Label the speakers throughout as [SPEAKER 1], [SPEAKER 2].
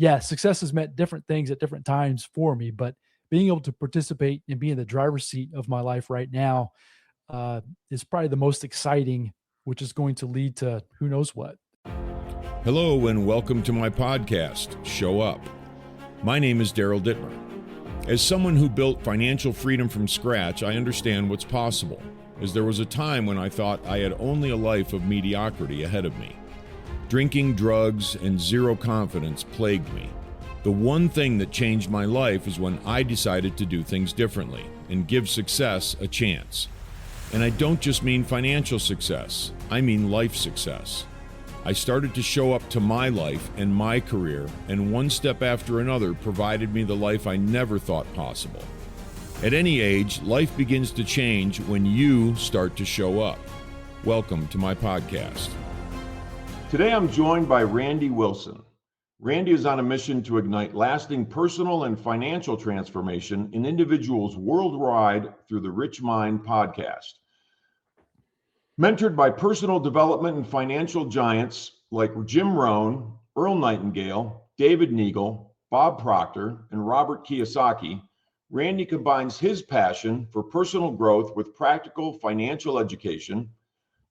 [SPEAKER 1] yeah, success has meant different things at different times for me, but being able to participate and be in the driver's seat of my life right now is probably the most exciting, which is going to lead to who knows what.
[SPEAKER 2] Hello and welcome to my podcast, Show Up. My name is Daryl Dittmer. As someone who built financial freedom from scratch, I understand what's possible, as there was a time when I thought I had only a life of mediocrity ahead of me. Drinking, drugs, and zero confidence plagued me. The one thing that changed my life is when I decided to do things differently and give success a chance. And I don't just mean financial success, I mean life success. I started to show up to my life and my career, and one step after another provided me the life I never thought possible. At any age, life begins to change when you start to show up. Welcome to my podcast.
[SPEAKER 3] Today I'm joined by Randy Wilson. Randy is on a mission to ignite lasting personal and financial transformation in individuals worldwide through the Rich Mind podcast. Mentored by personal development and financial giants like Jim Rohn, Earl Nightingale, David Neagle, Bob Proctor, and Robert Kiyosaki, Randy combines his passion for personal growth with practical financial education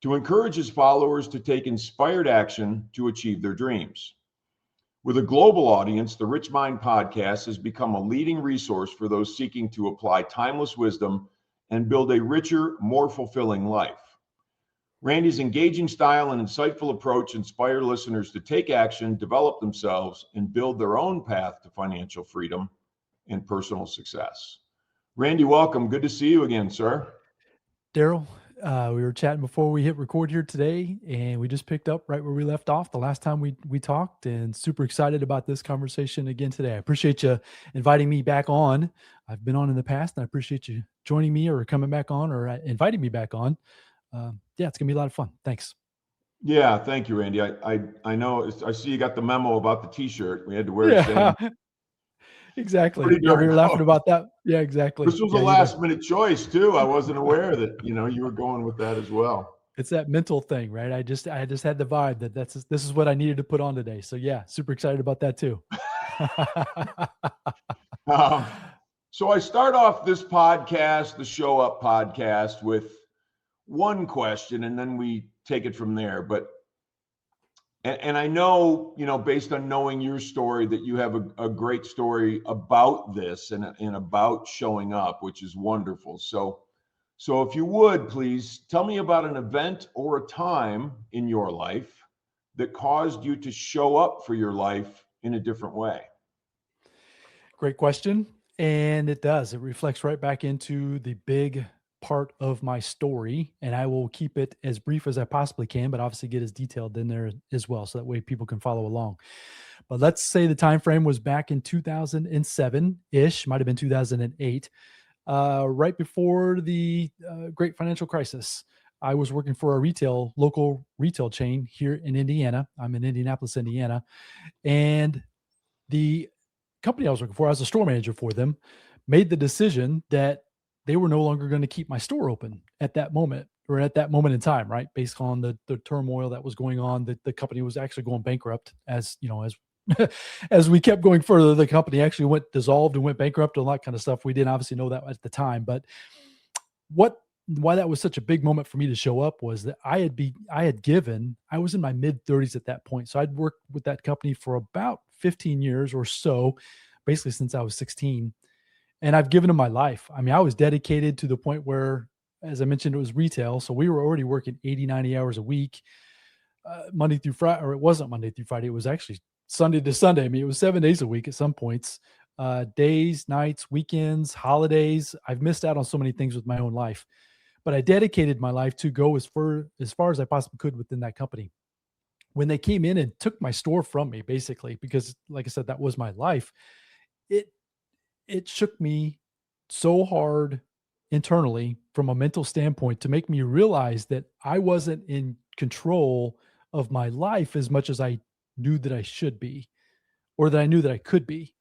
[SPEAKER 3] to encourage his followers to take inspired action to achieve their dreams. With a global audience, the Rich Mind podcast has become a leading resource for those seeking to apply timeless wisdom and build a richer, more fulfilling life. Randy's engaging style and insightful approach inspire listeners to take action, develop themselves, and build their own path to financial freedom and personal success. Randy, welcome. Good to see you again, sir.
[SPEAKER 1] Daryl, we were chatting before we hit record here today, and we just picked up right where we left off the last time we talked, and super excited about this conversation again today. I appreciate you inviting me back on. I've been on in the past, and I appreciate you joining me or coming back on or inviting me back on. Yeah, it's gonna be a lot of fun. Thanks.
[SPEAKER 3] Yeah, thank you, Randy. I know. I see you got the memo about the T-shirt. We had to wear the same.
[SPEAKER 1] Exactly. Yeah, we were laughing about that. Yeah, exactly.
[SPEAKER 3] This was a last-minute choice too. I wasn't aware that you were going with that as well.
[SPEAKER 1] It's that mental thing, right? I just had the vibe that this is what I needed to put on today. So yeah, super excited about that too.
[SPEAKER 3] So I start off this podcast, the Show Up podcast, with one question, and then we take it from there. But and I know, based on knowing your story, that you have a great story about this and about showing up, which is wonderful. So if you would, please tell me about an event or a time in your life that caused you to show up for your life in a different way.
[SPEAKER 1] Great question. And it does. It reflects right back into the big part of my story, and I will keep it as brief as I possibly can, but obviously get as detailed in there as well, so that way people can follow along. But let's say the time frame was back in 2007-ish, might have been 2008, right before the great financial crisis. I was working for a local retail chain here in Indiana. I'm in Indianapolis, Indiana, and the company I was working for, I was a store manager for them, made the decision that they were no longer going to keep my store open at that moment in time, right? Based on the turmoil that was going on, that the company was actually going bankrupt as as we kept going further, the company actually went dissolved and went bankrupt and all that kind of stuff. We didn't obviously know that at the time, but why that was such a big moment for me to show up was that I was in my mid 30s at that point. So I'd worked with that company for about 15 years or so, basically since I was 16. And I've given them my life. I mean, I was dedicated to the point where, as I mentioned, it was retail. So we were already working 80, 90 hours a week, Monday through Friday, or it wasn't Monday through Friday. It was actually Sunday to Sunday. I mean, it was 7 days a week at some points, days, nights, weekends, holidays. I've missed out on so many things with my own life, but I dedicated my life to go as far as I possibly could within that company. When they came in and took my store from me, basically, because like I said, that was my life, it shook me so hard internally from a mental standpoint to make me realize that I wasn't in control of my life as much as I knew that I should be, or that I knew that I could be.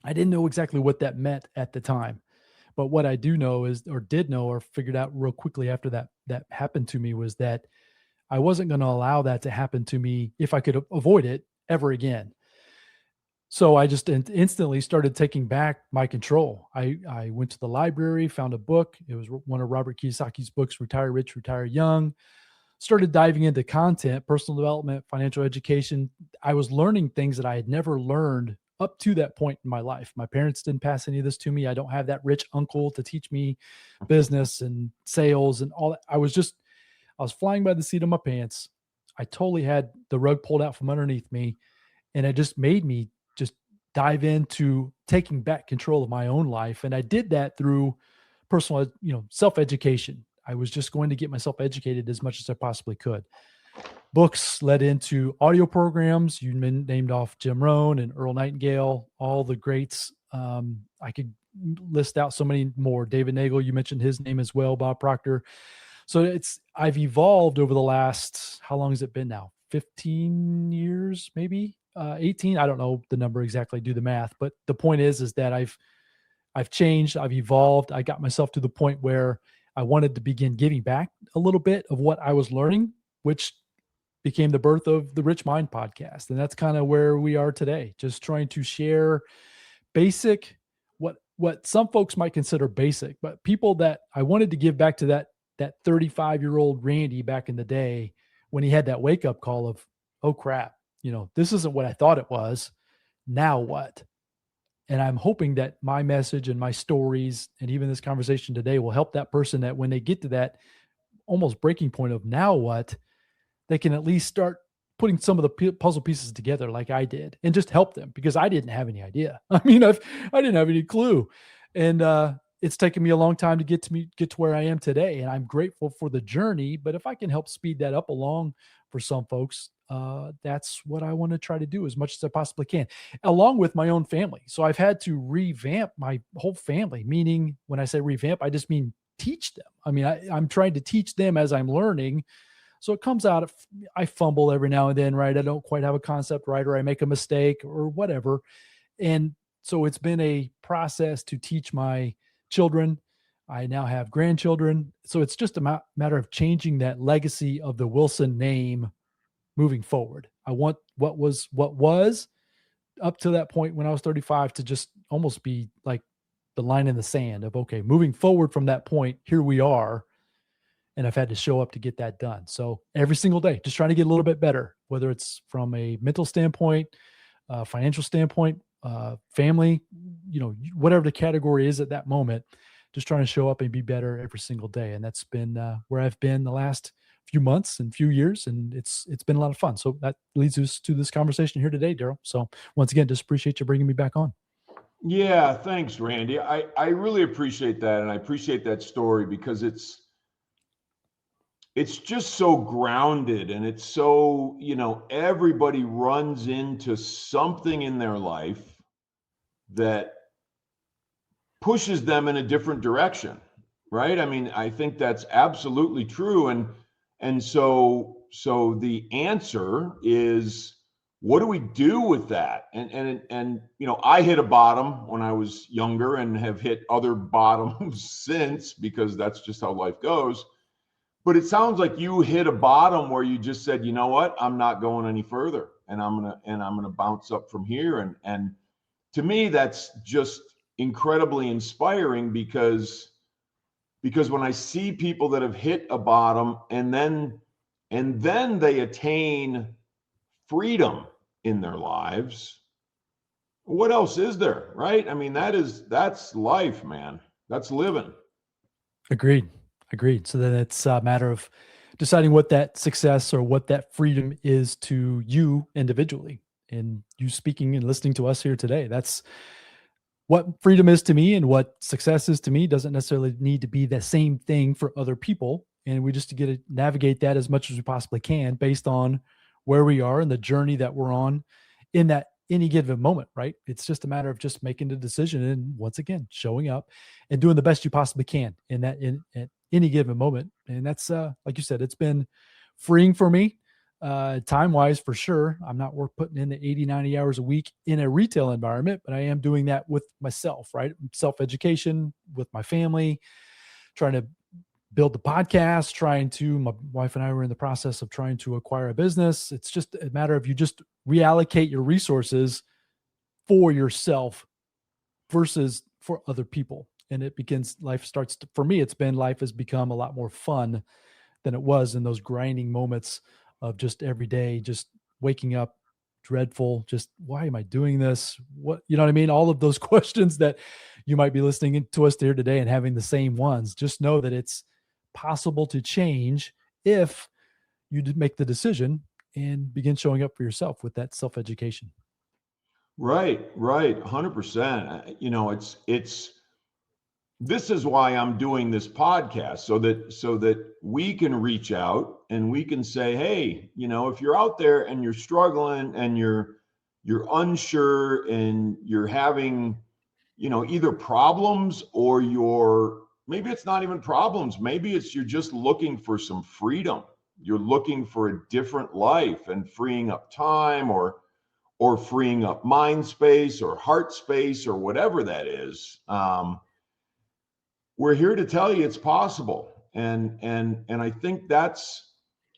[SPEAKER 1] I didn't know exactly what that meant at the time, but what I do know is, or did know, or figured out real quickly after that happened to me, was that I wasn't going to allow that to happen to me if I could avoid it ever again. So I just instantly started taking back my control. I went to the library, found a book. It was one of Robert Kiyosaki's books, Retire Rich, Retire Young. Started diving into content, personal development, financial education. I was learning things that I had never learned up to that point in my life. My parents didn't pass any of this to me. I don't have that rich uncle to teach me business and sales and all that. I was flying by the seat of my pants. I totally had the rug pulled out from underneath me. And it just made me just dive into taking back control of my own life. And I did that through personal, self-education. I was just going to get myself educated as much as I possibly could. Books led into audio programs. You named off Jim Rohn and Earl Nightingale, all the greats. I could list out so many more. David Nagel, you mentioned his name as well, Bob Proctor. So I've evolved over the last, how long has it been now? 15 years, maybe 18. I don't know the number exactly, do the math, but the point is that I've changed, I've evolved. I got myself to the point where I wanted to begin giving back a little bit of what I was learning, which became the birth of the Rich Mind podcast. And that's kind of where we are today, just trying to share basic, what some folks might consider basic, but people that I wanted to give back to that 35-year-old Randy back in the day when he had that wake up call of, oh crap, this isn't what I thought it was. Now what? And I'm hoping that my message and my stories and even this conversation today will help that person, that when they get to that almost breaking point of now what, they can at least start putting some of the puzzle pieces together like I did, and just help them, because I didn't have any idea. I mean, I didn't have any clue. And it's taken me a long time to get to where I am today. And I'm grateful for the journey, but if I can help speed that up along for some folks, that's what I want to try to do as much as I possibly can, along with my own family. So I've had to revamp my whole family, meaning when I say revamp, I just mean teach them. I mean, I'm trying to teach them as I'm learning. So it comes out, I fumble every now and then, right? I don't quite have a concept right, or I make a mistake or whatever. And so it's been a process to teach my children. I now have grandchildren. So it's just a matter of changing that legacy of the Wilson name moving forward. I want what was up to that point when I was 35 to just almost be like the line in the sand of, okay, moving forward from that point, here we are. And I've had to show up to get that done. So every single day, just trying to get a little bit better, whether it's from a mental standpoint, financial standpoint, family, whatever the category is at that moment, just trying to show up and be better every single day. And that's been where I've been the last few months and few years. And it's been a lot of fun. So that leads us to this conversation here today, Daryl. So once again, just appreciate you bringing me back on.
[SPEAKER 3] Yeah, thanks, Randy. I really appreciate that. And I appreciate that story, because it's just so grounded, and it's so, everybody runs into something in their life that pushes them in a different direction, right? I mean, I think that's absolutely true. And so the answer is, what do we do with that? And I hit a bottom when I was younger and have hit other bottoms since, because that's just how life goes. But it sounds like you hit a bottom where you just said, you know what, I'm not going any further, and I'm gonna bounce up from here. And to me, that's just incredibly inspiring, because when I see people that have hit a bottom and then they attain freedom in their lives, what else is there, right? I mean, that's life, man. That's living.
[SPEAKER 1] Agreed. So then it's a matter of deciding what that success or what that freedom is to you individually. And you speaking and listening to us here today, that's what freedom is to me, and what success is to me doesn't necessarily need to be the same thing for other people. And we just get to navigate that as much as we possibly can based on where we are and the journey that we're on in that any given moment, right? It's just a matter of just making the decision and, once again, showing up and doing the best you possibly can at any given moment. And that's like you said, it's been freeing for me, time wise, for sure. I'm not worth putting in the 80, 90 hours a week in a retail environment, but I am doing that with myself, right? Self-education with my family, trying to build the podcast, my wife and I were in the process of trying to acquire a business. It's just a matter of you just reallocate your resources for yourself versus for other people. And for me, life has become a lot more fun than it was in those grinding moments of just every day, just waking up dreadful, just why am I doing this? What, you know what I mean? All of those questions that you might be listening to us here today and having the same ones. Just know that it's possible to change if you make the decision and begin showing up for yourself with that self-education.
[SPEAKER 3] Right, 100%. This is why I'm doing this podcast, so that we can reach out and we can say, hey, if you're out there and you're struggling and you're unsure and you're having, either problems, or maybe it's not even problems. Maybe you're just looking for some freedom. You're looking for a different life and freeing up time, or freeing up mind space or heart space or whatever that is. We're here to tell you it's possible. And I think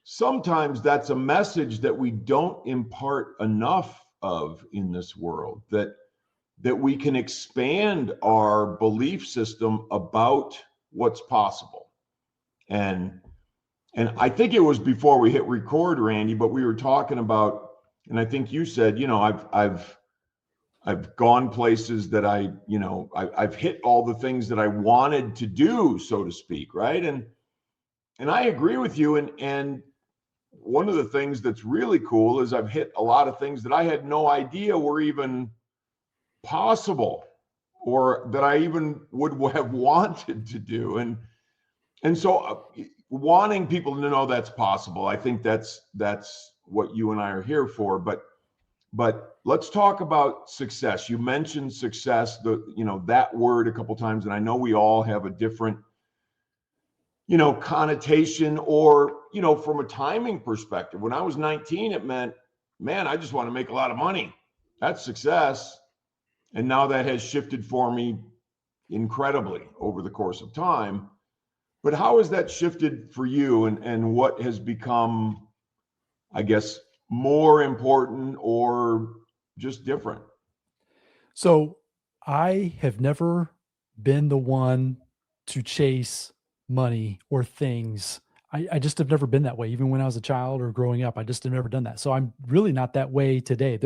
[SPEAKER 3] sometimes that's a message that we don't impart enough of in this world, that we can expand our belief system about what's possible. And I think it was before we hit record, Randy, but we were talking about, and I think you said, I've gone places that I've hit all the things that I wanted to do, so to speak, right? And I agree with you. And one of the things that's really cool is I've hit a lot of things that I had no idea were even possible, or that I even would have wanted to do. And so wanting people to know that's possible, I think that's what you and I are here for. But let's talk about success. You mentioned success, that word a couple of times, and I know we all have a different, connotation, or, from a timing perspective. When I was 19, it meant, man, I just want to make a lot of money. That's success. And now that has shifted for me incredibly over the course of time. But how has that shifted for you, and what has become, I guess, more important or just different?
[SPEAKER 1] So I have never been the one to chase money or things. I just have never been that way. Even when I was a child or growing up, I just have never done that. So I'm really not that way today.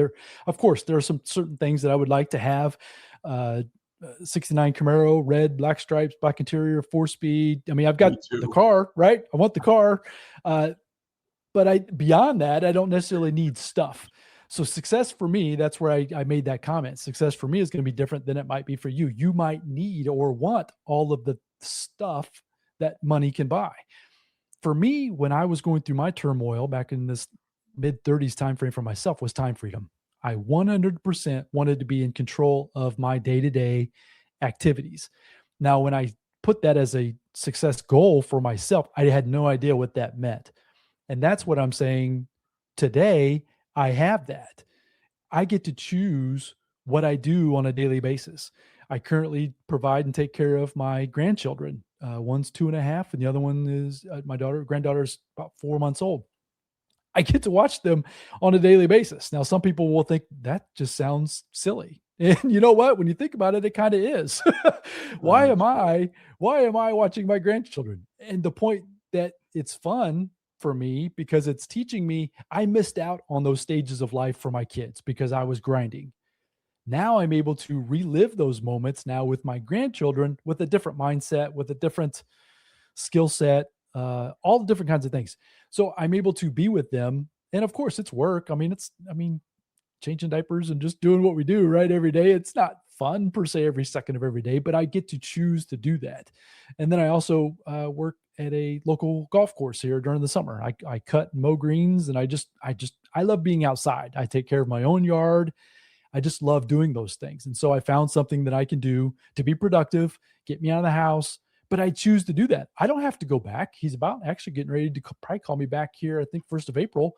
[SPEAKER 1] Of course, there are some certain things that I would like to have. 69 Camaro, red, black stripes, black interior, 4-speed. I mean, I've got the car, right? I want the car. But beyond that, I don't necessarily need stuff. So success for me, that's where I made that comment. Success for me is going to be different than it might be for you. You might need or want all of the stuff that money can buy. For me, when I was going through my turmoil back in this mid-30s timeframe for myself, was time freedom. I 100% wanted to be in control of my day-to-day activities. Now, when I put that as a success goal for myself, I had no idea what that meant. And that's what I'm saying today. I have that. I get to choose what I do on a daily basis. I currently provide and take care of my grandchildren. One's 2.5, and the other one is my granddaughter's about 4 months old. I get to watch them on a daily basis. Now, some people will think that just sounds silly. And you know what? When you think about it, it kind of is. Why am I watching my grandchildren? And the point that it's fun for me, because it's teaching me, I missed out on those stages of life for my kids because I was grinding. Now I'm able to relive those moments now with my grandchildren with a different mindset, with a different skill set, all the different kinds of things. So I'm able to be with them. And of course it's work. I mean, changing diapers and just doing what we do right every day. It's not fun per se every second of every day, but I get to choose to do that. And then I also work at a local golf course here during the summer. I cut and mow greens, and I love being outside. I take care of my own yard. I just love doing those things. And so I found something that I can do to be productive, get me out of the house, but I choose to do that. I don't have to go back. He's about actually getting ready to probably call me back here, I think 1st of April,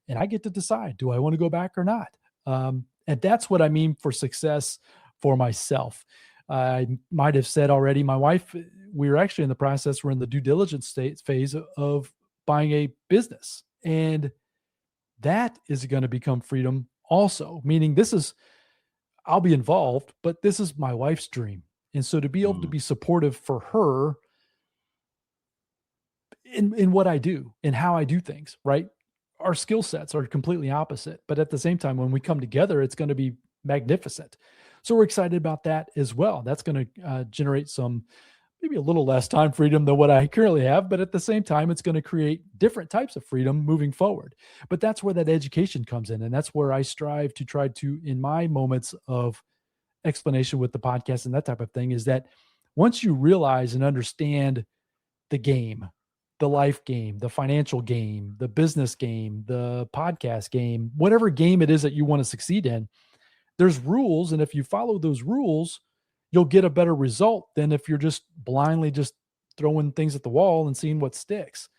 [SPEAKER 1] and I get to decide, do I want to go back or not? And that's what I mean for success for myself. I might have said already, my wife, we were actually in the process, we're in the due diligence phase of buying a business. And that is going to become freedom also, meaning I'll be involved, but this is my wife's dream. And so to be able to be supportive for her in what I do and how I do things, right? Our skill sets are completely opposite, but at the same time, when we come together, it's going to be magnificent. So we're excited about that as well. That's going to generate some, maybe a little less time freedom than what I currently have, but at the same time, it's going to create different types of freedom moving forward. But that's where that education comes in. And that's where I strive to try to, in my moments of explanation with the podcast and that type of thing, is that once you realize and understand the game, the life game, the financial game, the business game, the podcast game, whatever game it is that you want to succeed in, there's rules. And if you follow those rules, you'll get a better result than if you're just blindly just throwing things at the wall and seeing what sticks.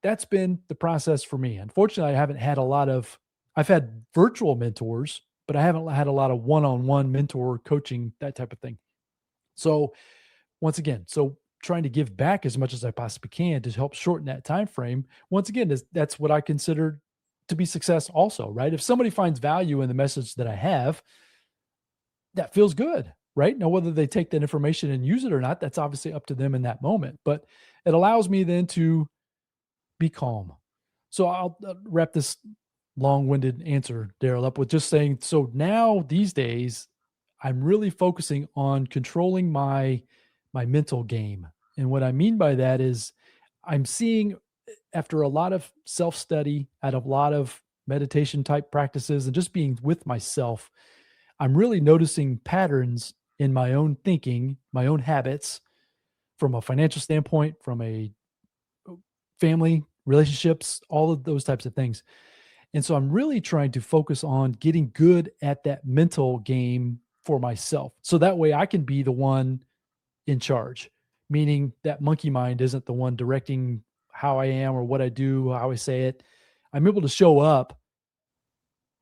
[SPEAKER 1] That's been the process for me. Unfortunately, I've had virtual mentors, but I haven't had a lot of one-on-one mentor coaching, that type of thing. So once again, trying to give back as much as I possibly can to help shorten that time frame. Once again, that's what I consider to be success also, right? If somebody finds value in the message that I have, that feels good, right? Now, whether they take that information and use it or not, that's obviously up to them in that moment, but it allows me then to be calm. So I'll wrap this long-winded answer, Daryl, up with just saying, so now these days, I'm really focusing on controlling my mental game. And what I mean by that is I'm seeing, after a lot of self-study, out of a lot of meditation type practices and just being with myself, I'm really noticing patterns in my own thinking, my own habits, from a financial standpoint, from a family, relationships, all of those types of things. And so I'm really trying to focus on getting good at that mental game for myself. So that way I can be the one in charge, meaning that monkey mind isn't the one directing how I am or what I do, how I say it. I'm able to show up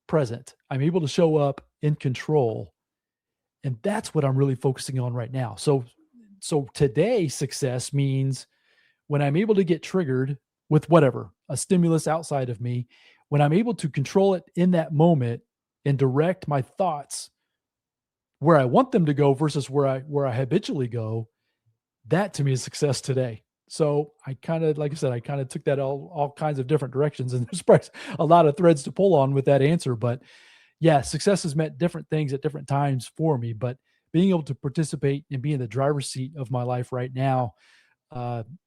[SPEAKER 1] present. I'm able to show up in control. And that's what I'm really focusing on right now. So today success means when I'm able to get triggered with whatever, a stimulus outside of me, when I'm able to control it in that moment and direct my thoughts where I want them to go versus where I habitually go, that to me is success today. So I kind of, like I said, I kind of took that all kinds of different directions, and there's probably a lot of threads to pull on with that answer. But yeah, success has meant different things at different times for me, but being able to participate and be in the driver's seat of my life right now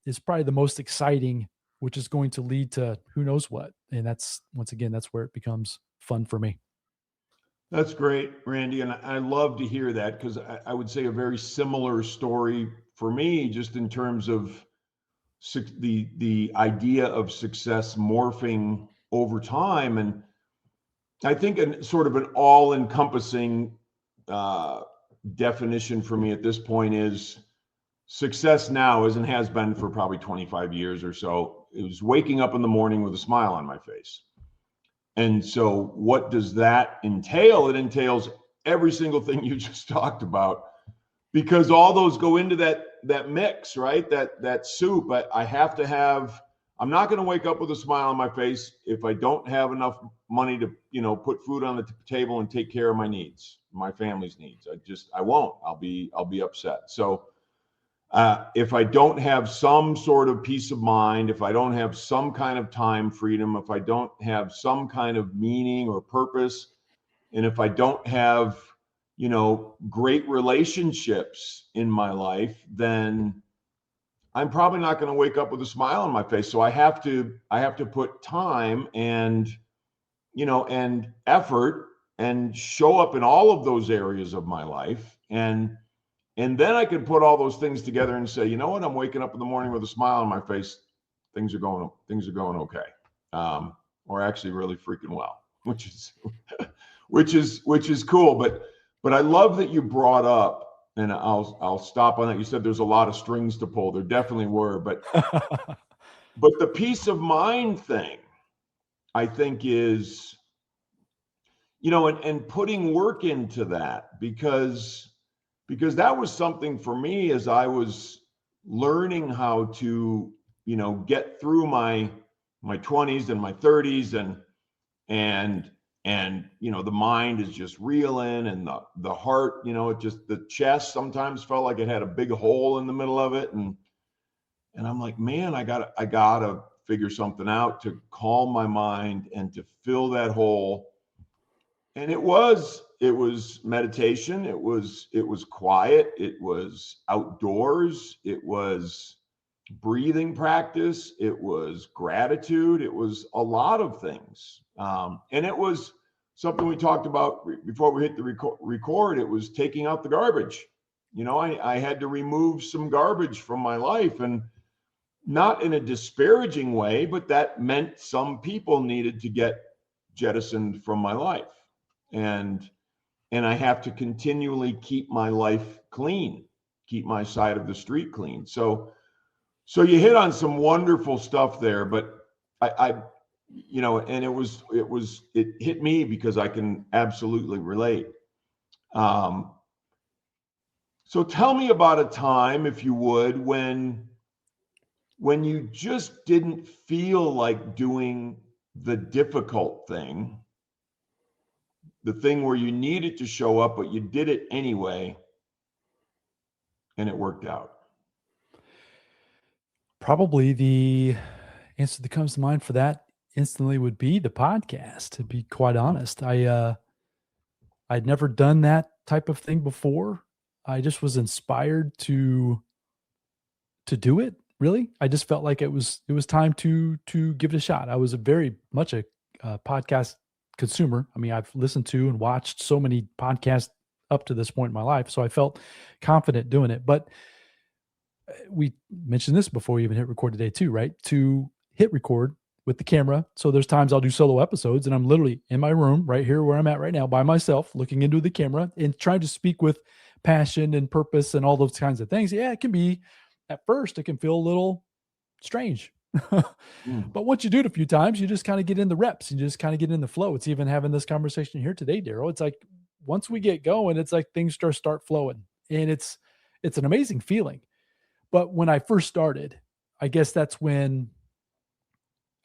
[SPEAKER 1] is probably the most exciting, which is going to lead to who knows what. And that's, once again, that's where it becomes fun for me.
[SPEAKER 3] That's great, Randy. And I love to hear that, because I would say a very similar story for me, just in terms of the idea of success morphing over time. And I think sort of an all-encompassing definition for me at this point is success now, as it has been for probably 25 years or so, it was waking up in the morning with a smile on my face. And so what does that entail? It entails every single thing you just talked about, because all those go into that mix, right? That soup. I have to have, I'm not going to wake up with a smile on my face if I don't have enough money to, put food on the table and take care of my needs, my family's needs. I won't. I'll be upset. So if I don't have some sort of peace of mind, if I don't have some kind of time freedom, if I don't have some kind of meaning or purpose, and if I don't have, great relationships in my life, then I'm probably not going to wake up with a smile on my face. So I have to put time and, and effort and show up in all of those areas of my life. And then I can put all those things together and say, you know what, I'm waking up in the morning with a smile on my face. Things are going okay. Or actually really freaking well, which is cool. But I love that you brought up, and I'll stop on that. You said there's a lot of strings to pull. There definitely were, but the peace of mind thing, I think, is, and putting work into that, because that was something for me as I was learning how to, get through my 20s and my 30s and and the mind is just reeling, and the heart, it just, the chest sometimes felt like it had a big hole in the middle of it, and I'm like, man, I gotta figure something out to calm my mind and to fill that hole. And it was meditation, it was quiet, it was outdoors, it was breathing practice, it was gratitude, it was a lot of things. And it was something we talked about before we hit the record. It was taking out the garbage. I had to remove some garbage from my life, and not in a disparaging way, but that meant some people needed to get jettisoned from my life. And I have to continually keep my life clean, keep my side of the street clean. So you hit on some wonderful stuff there, but and it hit me because I can absolutely relate. So tell me about a time, if you would, when you just didn't feel like doing the difficult thing, the thing where you needed to show up, but you did it anyway, and it worked out.
[SPEAKER 1] Probably the answer that comes to mind for that instantly would be the podcast, to be quite honest. I'd never done that type of thing before. I just was inspired to do it. Really, I just felt like it was time to give it a shot. I was very much a podcast consumer. I mean, I've listened to and watched so many podcasts up to this point in my life, so I felt confident doing it. But we mentioned this before we even hit record today too, right? To hit record with the camera. So there's times I'll do solo episodes and I'm literally in my room right here where I'm at right now by myself, looking into the camera and trying to speak with passion and purpose and all those kinds of things. Yeah, it can be, at first, it can feel a little strange. But once you do it a few times, you just kind of get in the reps. You just kind of get in the flow. It's even having this conversation here today, Daryl. It's like, once we get going, it's like things start flowing, and it's an amazing feeling. But when I first started, I guess that's when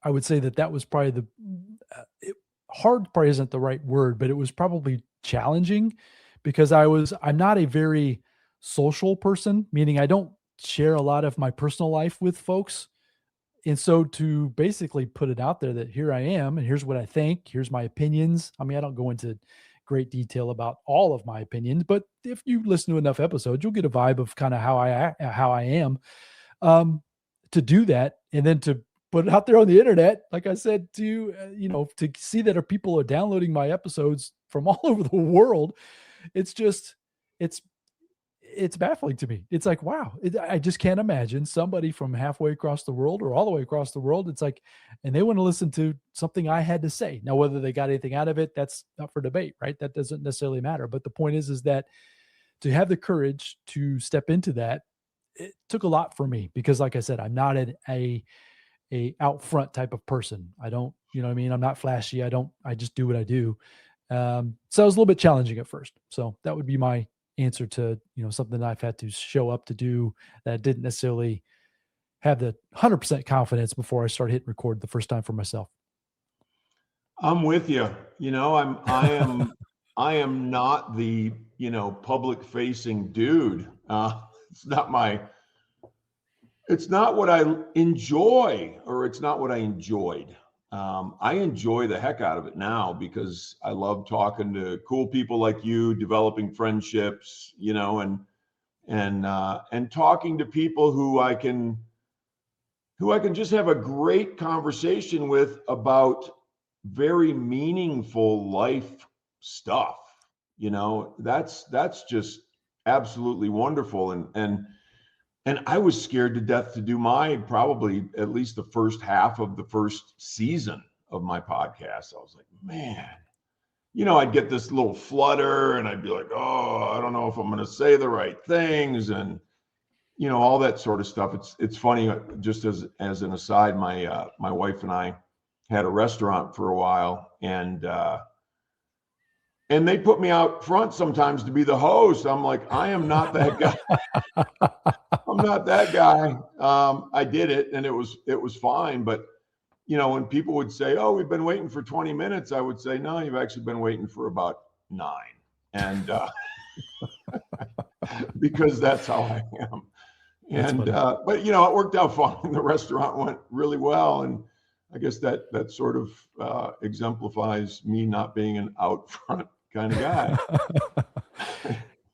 [SPEAKER 1] I would say that was probably hard probably isn't the right word, but it was probably challenging because I'm not a very social person, meaning I don't share a lot of my personal life with folks. And so to basically put it out there that here I am and here's what I think, here's my opinions. I mean, I don't go into great detail about all of my opinions, but if you listen to enough episodes, you'll get a vibe of kind of how I am. To do that and then to put it out there on the internet, like I said, to see that people are downloading my episodes from all over the world, it's baffling to me. It's like, wow, I just can't imagine somebody from halfway across the world or all the way across the world. It's like, and they want to listen to something I had to say. Now, whether they got anything out of it, that's up for debate, right? That doesn't necessarily matter. But the point is that to have the courage to step into that, it took a lot for me because, like I said, I'm not a out front type of person. I don't, I'm not flashy. I just do what I do. So it was a little bit challenging at first. So that would be my answer to, something that I've had to show up to do that I didn't necessarily have the 100% confidence before I started hitting record the first time for myself.
[SPEAKER 3] I'm with you. I am not the, public facing dude. It's not what I enjoy, or it's not what I enjoyed. I enjoy the heck out of it now because I love talking to cool people like you, developing friendships, and talking to people who I can just have a great conversation with about very meaningful life stuff. That's just absolutely wonderful. And I was scared to death to do probably at least the first half of the first season of my podcast. I was like, man, I'd get this little flutter and I'd be like, oh, I don't know if I'm going to say the right things. And, all that sort of stuff. It's funny, just as an aside, my wife and I had a restaurant for a while, and they put me out front sometimes to be the host. I'm like, I am not that guy. I'm not that guy. I did it and it was fine. But, when people would say, "Oh, we've been waiting for 20 minutes," I would say, "No, you've actually been waiting for about 9." And because that's how I am. And but it worked out fine. The restaurant went really well, and I guess that sort of exemplifies me not being an out front kind of guy.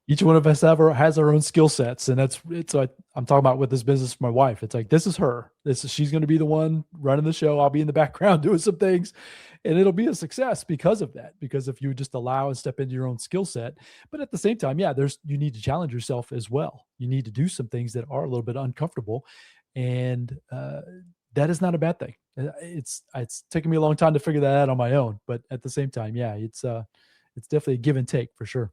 [SPEAKER 1] Each one of us has our own skill sets, and it's like I'm talking about with this business for my wife. It's like this is her. She's going to be the one running the show. I'll be in the background doing some things, and it'll be a success because of that. Because if you just allow and step into your own skill set, but at the same time, you need to challenge yourself as well. You need to do some things that are a little bit uncomfortable, and that is not a bad thing. It's taken me a long time to figure that out on my own, but at the same time, it's definitely a give and take for sure.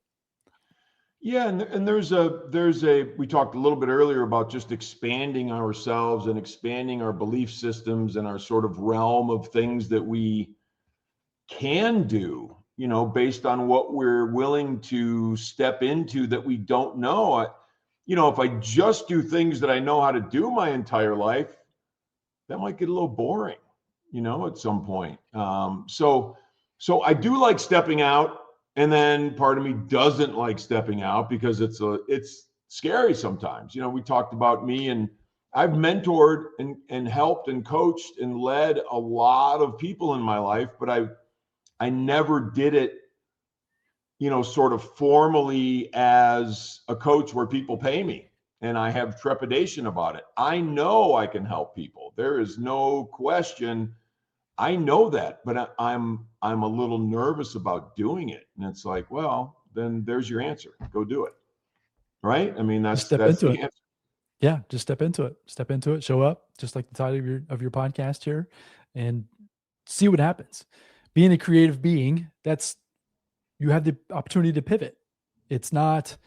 [SPEAKER 3] Yeah, and there's we talked a little bit earlier about just expanding ourselves and expanding our belief systems and our sort of realm of things that we can do, based on what we're willing to step into that we don't know. If I just do things that I know how to do my entire life, that might get a little boring, at some point. So I do like stepping out. And then part of me doesn't like stepping out because it's scary sometimes. We talked about me, and I've mentored and helped and coached and led a lot of people in my life, but I never did it, sort of formally as a coach where people pay me, and I have trepidation about it. I know I can help people. There is no question. I know that, but I'm a little nervous about doing it. And it's like, well, then there's your answer. Go do it. Right? I mean, that's the answer.
[SPEAKER 1] Yeah, just step into it. Step into it. Show up, just like the title of your podcast here, and see what happens. Being a creative being, you have the opportunity to pivot. It's not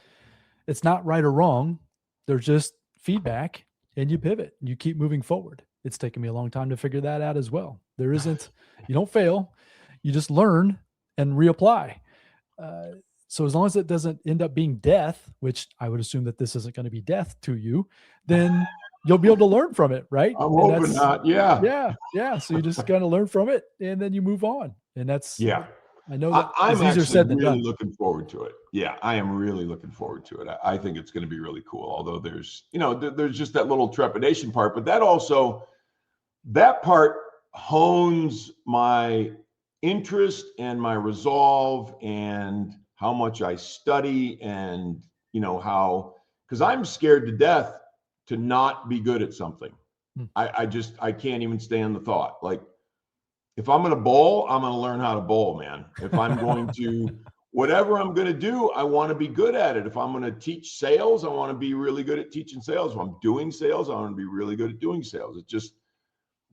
[SPEAKER 1] right or wrong. There's just feedback, and you pivot and you keep moving forward. It's taken me a long time to figure that out as well. You don't fail, you just learn and reapply. So as long as it doesn't end up being death, which I would assume that this isn't going to be death to you, then you'll be able to learn from it, right?
[SPEAKER 3] I'm hoping not. Yeah.
[SPEAKER 1] Yeah. So you just kind of learn from it, and then you move on. And that's, I know that
[SPEAKER 3] I'm actually really looking forward to it. Yeah, I am really looking forward to it. I think it's going to be really cool. Although there's just that little trepidation part, but that part hones my interest and my resolve and how much I study, and because I'm scared to death to not be good at something. I can't even stand the thought. Like, if I'm going to bowl, I'm going to learn how to bowl, man. If I'm going to, whatever I'm going to do, I want to be good at it. If I'm going to teach sales, I want to be really good at teaching sales. If I'm doing sales, I want to be really good at doing sales.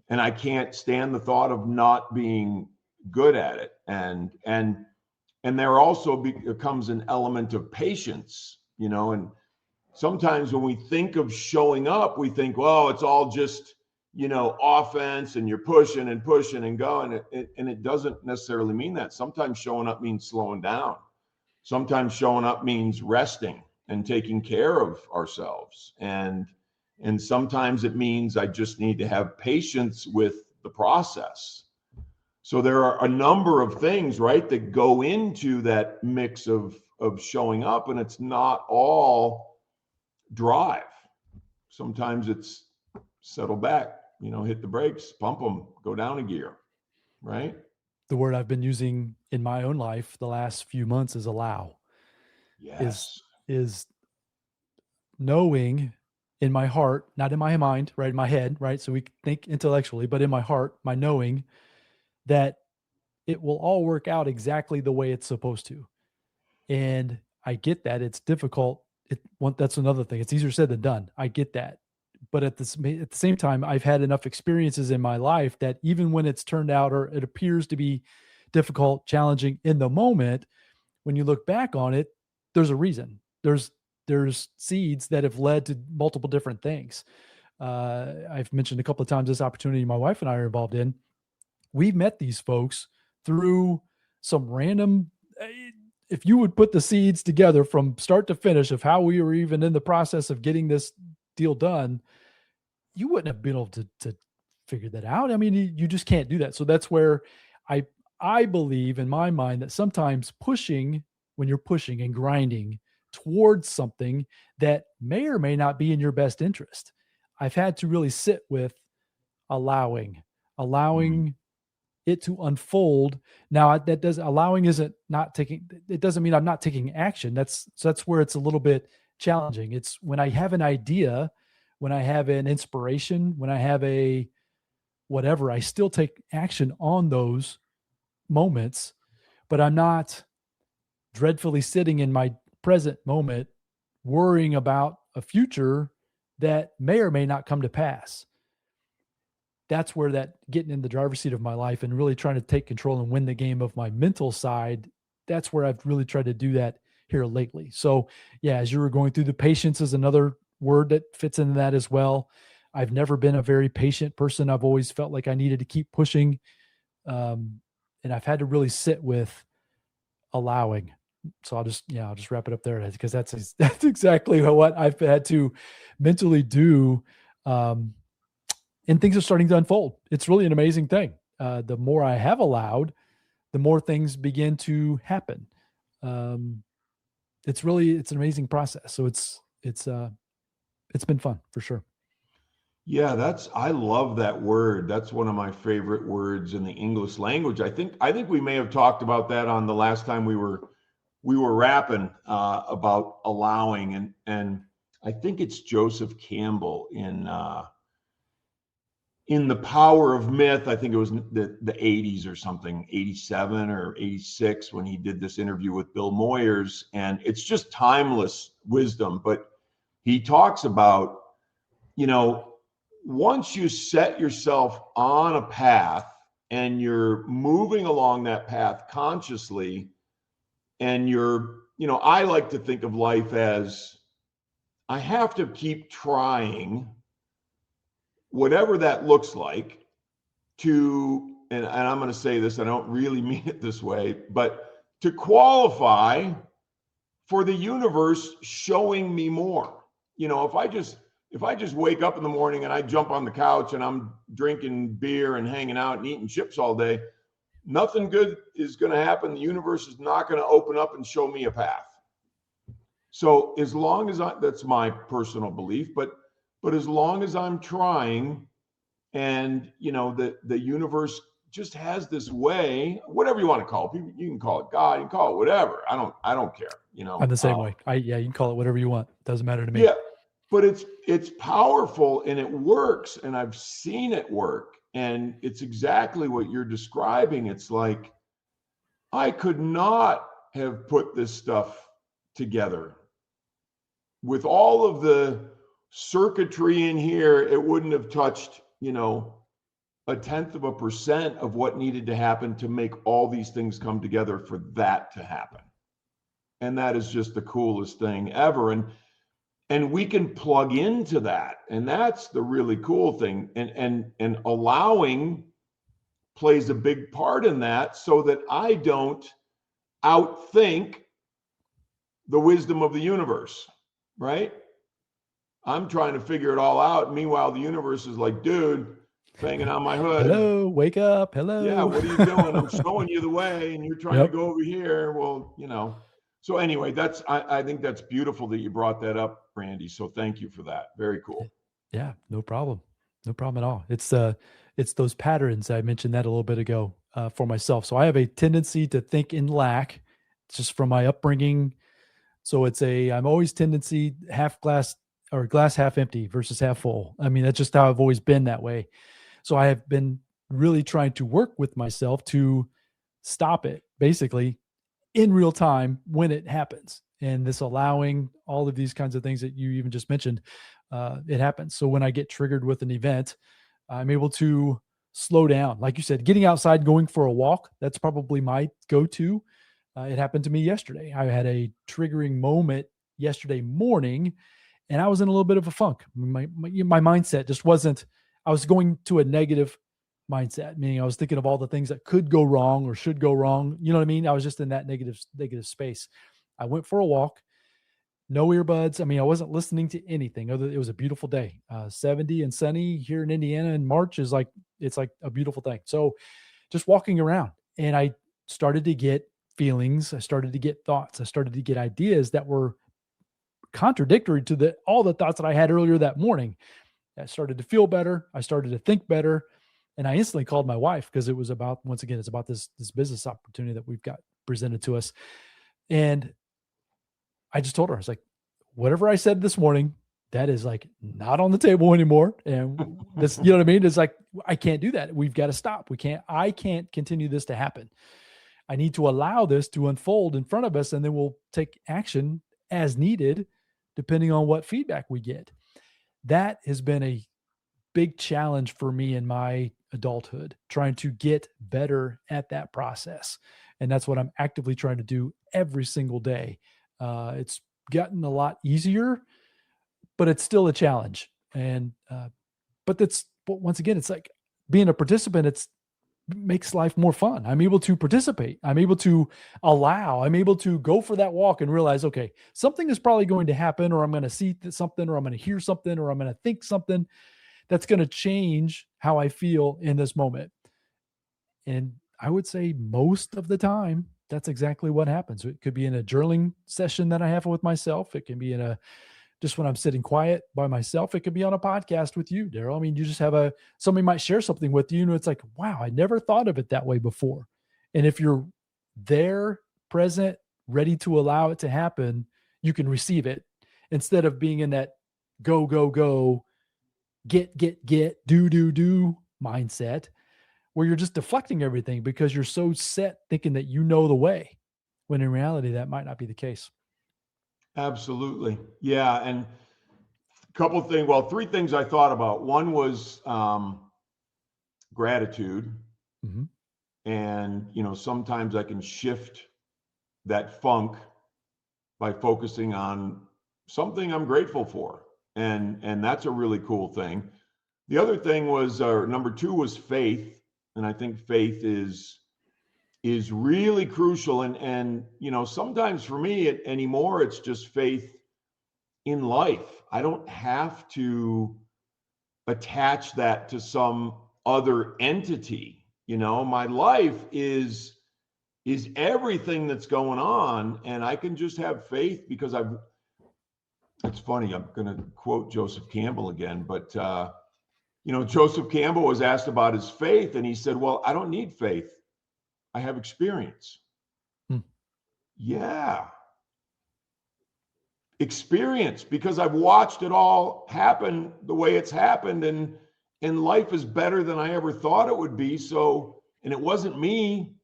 [SPEAKER 3] And I can't stand the thought of not being good at it. And there also becomes an element of patience, and sometimes when we think of showing up, we think, well, it's all just, offense, and you're pushing and pushing and going. And it doesn't necessarily mean that. Sometimes showing up means slowing down. Sometimes showing up means resting and taking care of ourselves. And sometimes it means I just need to have patience with the process. So there are a number of things, right, that go into that mix of showing up, and it's not all drive. Sometimes it's settle back, hit the brakes, pump them, go down a gear, right?
[SPEAKER 1] The word I've been using in my own life the last few months is allow.
[SPEAKER 3] Yes.
[SPEAKER 1] Is knowing in my heart, not in my mind, right? In my head, right? So we think intellectually, but in my heart, my knowing that it will all work out exactly the way it's supposed to. And I get that it's difficult. That's another thing. It's easier said than done. I get that. But at the same time, I've had enough experiences in my life that even when it's turned out, or it appears to be difficult, challenging in the moment, when you look back on it, there's a reason. There's seeds that have led to multiple different things. I've mentioned a couple of times this opportunity my wife and I are involved in. We've met these folks through some random, if you would put the seeds together from start to finish of how we were even in the process of getting this deal done, you wouldn't have been able to figured that out. I mean, you just can't do that. So that's where I believe in my mind that sometimes when you're pushing and grinding towards something that may or may not be in your best interest, I've had to really sit with allowing it to unfold. Now allowing isn't not taking, it doesn't mean I'm not taking action. That's where it's a little bit challenging. It's when I have an idea, when I have an inspiration, when I have a whatever, I still take action on those moments, but I'm not dreadfully sitting in my present moment worrying about a future that may or may not come to pass. That's where that getting in the driver's seat of my life and really trying to take control and win the game of my mental side, that's where I've really tried to do that here lately. So yeah, as you were going through, the patience is another word that fits into that as well. I've never been a very patient person. I've always felt like I needed to keep pushing. And I've had to really sit with allowing. So I'll just wrap it up there, because that's exactly what I've had to mentally do. And things are starting to unfold. It's really an amazing thing. The more I have allowed, the more things begin to happen. It's an amazing process. So it's been fun for sure.
[SPEAKER 3] Yeah, I love that word. That's one of my favorite words in the English language. I think we may have talked about that on the last time we were rapping about allowing, and I think it's Joseph Campbell in The Power of Myth. I think it was the 80s or something, 87 or 86, when he did this interview with Bill Moyers, and it's just timeless wisdom. But he talks about, once you set yourself on a path and you're moving along that path consciously, and I like to think of life as I have to keep trying, whatever that looks like, and I'm going to say this, I don't really mean it this way, but to qualify for the universe showing me more. If I just wake up in the morning and I jump on the couch and I'm drinking beer and hanging out and eating chips all day, nothing good is going to happen. The universe is not going to open up and show me a path. So as long as that's my personal belief, but as long as I'm trying, and the universe just has this way, whatever you want to call it, you can call it God, you can call it whatever. I don't care.
[SPEAKER 1] I'm the same way. You can call it whatever you want. Doesn't matter to me.
[SPEAKER 3] Yeah, but it's powerful and it works, and I've seen it work, and it's exactly what you're describing. It's like, I could not have put this stuff together with all of the circuitry in here. It wouldn't have touched, 0.1% of what needed to happen to make all these things come together for that to happen. And that is just the coolest thing ever. And we can plug into that. And that's the really cool thing. And allowing plays a big part in that, so that I don't outthink the wisdom of the universe, right? I'm trying to figure it all out. Meanwhile, the universe is like, dude, banging on my hood.
[SPEAKER 1] Hello, wake up. Hello.
[SPEAKER 3] Yeah, what are you doing? I'm showing you the way, and you're trying to go over here. Well, So anyway, I think that's beautiful that you brought that up, Randy. So thank you for that. Very cool.
[SPEAKER 1] Yeah, no problem. No problem at all. It's those patterns. I mentioned that a little bit ago for myself. So I have a tendency to think in lack, just from my upbringing. So I'm always tendency half glass or glass half empty versus half full. I mean, that's just how I've always been that way. So I have been really trying to work with myself to stop it, basically, in real time when it happens. And this allowing all of these kinds of things that you even just mentioned, it happens. So when I get triggered with an event, I'm able to slow down. Like you said, getting outside, going for a walk, that's probably my go-to. It happened to me yesterday. I had a triggering moment yesterday morning, and I was in a little bit of a funk. My mindset just wasn't, I was going to a negative mindset, meaning I was thinking of all the things that could go wrong or should go wrong. You know what I mean? I was just in that negative space. I went for a walk. no earbuds. I mean, I wasn't listening to anything other. It was a beautiful day, 70 and sunny here in Indiana in March is like, it's like a beautiful thing. So just walking around, and I started to get feelings. I started to get thoughts. I started to get ideas that were contradictory to all the thoughts that I had earlier that morning. I started to feel better. I started to think better. And I instantly called my wife because it was about, once again, it's about this business opportunity that we've got presented to us. And I just told her, I was like, whatever I said this morning, that is like not on the table anymore. And this, you know what I mean? It's like, I can't do that. We've got to stop. I can't continue this to happen. I need to allow this to unfold in front of us, and then we'll take action as needed, depending on what feedback we get. That has been a big challenge for me in my adulthood, trying to get better at that process. And that's what I'm actively trying to do every single day. It's gotten a lot easier, but it's still a challenge. And, but once again, it's like being a participant, it makes life more fun. I'm able to participate. I'm able to I'm able to go for that walk and realize, okay, something is probably going to happen, or I'm going to see something, or I'm going to hear something, or I'm going to think something that's going to change how I feel in this moment. And I would say most of the time, that's exactly what happens. It could be in a journaling session that I have with myself. It can be just when I'm sitting quiet by myself. It could be on a podcast with you, Daryl. I mean, you just have somebody might share something with you, and it's like, wow, I never thought of it that way before. And if you're there, present, ready to allow it to happen, you can receive it instead of being in that go, go, go, get, do mindset, where you're just deflecting everything because you're so set thinking that you know the way, when in reality, that might not be the case.
[SPEAKER 3] Absolutely. Yeah. And three things I thought about. One was gratitude.
[SPEAKER 1] Mm-hmm.
[SPEAKER 3] And, sometimes I can shift that funk by focusing on something I'm grateful for. And that's a really cool thing. The other thing was, number two was faith. And I think faith is really crucial. And sometimes for me anymore, it's just faith in life. I don't have to attach that to some other entity. My life is everything that's going on, and I can just have faith because it's funny, I'm going to quote Joseph Campbell again, but Joseph Campbell was asked about his faith, and he said, well, I don't need faith. I have experience. Yeah. Experience, because I've watched it all happen the way it's happened, and life is better than I ever thought it would be. So, and it wasn't me.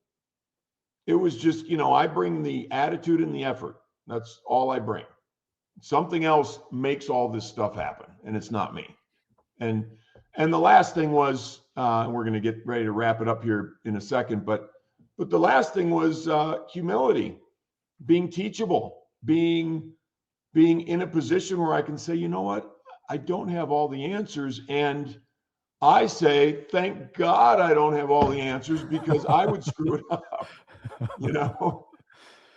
[SPEAKER 3] It was just, I bring the attitude and the effort. That's all I bring. Something else makes all this stuff happen, and it's not me. And the last thing was, we're going to get ready to wrap it up here in a second, but the last thing was humility, being teachable, being in a position where I can say, you know what, I don't have all the answers. And I say, thank God I don't have all the answers, because I would screw it up.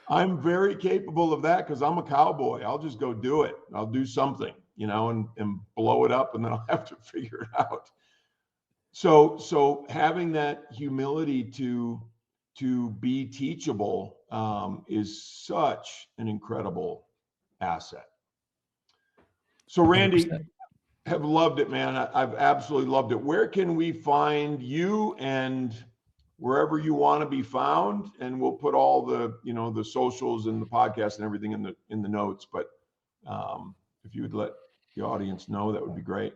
[SPEAKER 3] I'm very capable of that because I'm a cowboy. I'll just go do it. I'll do something, and blow it up, and then I'll have to figure it out. So having that humility to be teachable is such an incredible asset. So Randy,
[SPEAKER 1] 100%.
[SPEAKER 3] have loved it, man. I've absolutely loved it. Where can we find you, and wherever you want to be found? And we'll put all the, the socials and the podcast and everything in the notes. But if you would let the audience know, that would be great.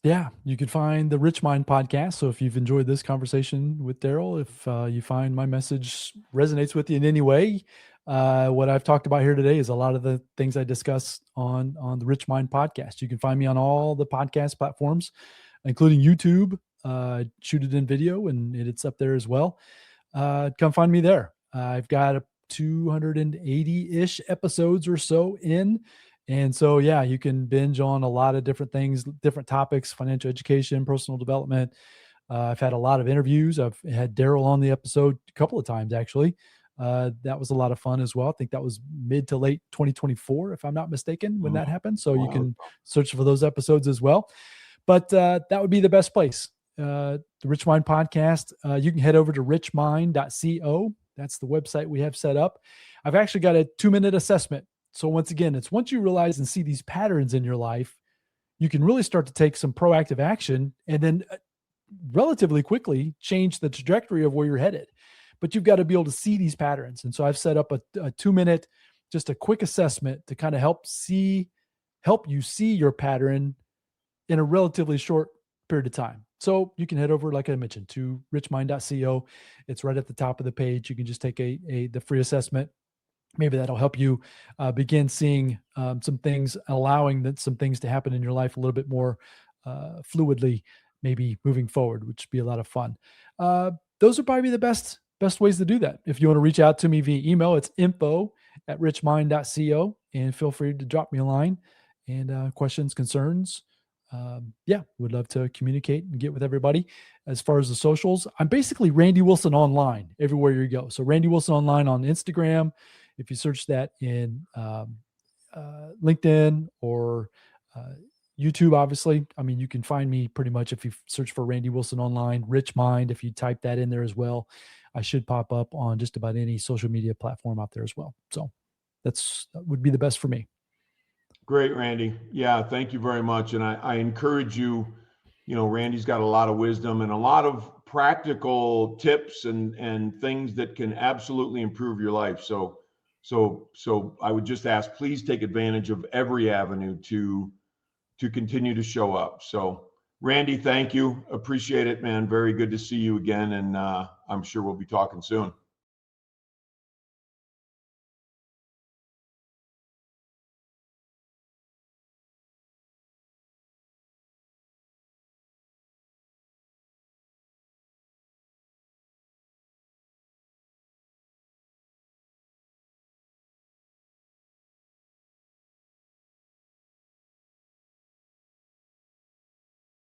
[SPEAKER 1] Yeah, you can find the Rich Mind podcast. So if you've enjoyed this conversation with Daryl, if you find my message resonates with you in any way, what I've talked about here today is a lot of the things I discuss on the Rich Mind podcast. You can find me on all the podcast platforms, including YouTube. Shoot it in video, and it's up there as well. Come find me there. I've got 280-ish episodes or so in. And so, yeah, you can binge on a lot of different things, different topics, financial education, personal development. I've had a lot of interviews. I've had Daryl on the episode a couple of times, actually. That was a lot of fun as well. I think that was mid to late 2024, if I'm not mistaken, when that happened. So you can search for those episodes as well. But that would be the best place. The Rich Mind Podcast. You can head over to richmind.co. That's the website we have set up. I've actually got a 2-minute assessment. So once again, it's once you realize and see these patterns in your life, you can really start to take some proactive action and then relatively quickly change the trajectory of where you're headed. But you've got to be able to see these patterns. And so I've set up a 2-minute, just a quick assessment to kind of help you see your pattern in a relatively short period of time. So you can head over, like I mentioned, to richmind.co. It's right at the top of the page. You can just take the free assessment. Maybe that'll help you begin seeing some things, allowing some things to happen in your life a little bit more fluidly, maybe moving forward, which would be a lot of fun. Those are probably the best ways to do that. If you want to reach out to me via email, it's info@richmind.co, and feel free to drop me a line and questions, concerns. Would love to communicate and get with everybody. As far as the socials, I'm basically Randy Wilson online everywhere you go. So Randy Wilson online on Instagram. If you search that in LinkedIn or YouTube, obviously, I mean, you can find me pretty much if you search for Randy Wilson online. Rich Mind, if you type that in there as well, I should pop up on just about any social media platform out there as well. So that would be the best for me.
[SPEAKER 3] Great, Randy. Yeah, thank you very much. And I encourage you, Randy's got a lot of wisdom and a lot of practical tips and things that can absolutely improve your life. So I would just ask, please take advantage of every avenue to continue to show up. So Randy, thank you. Appreciate it, man. Very good to see you again. And I'm sure we'll be talking soon.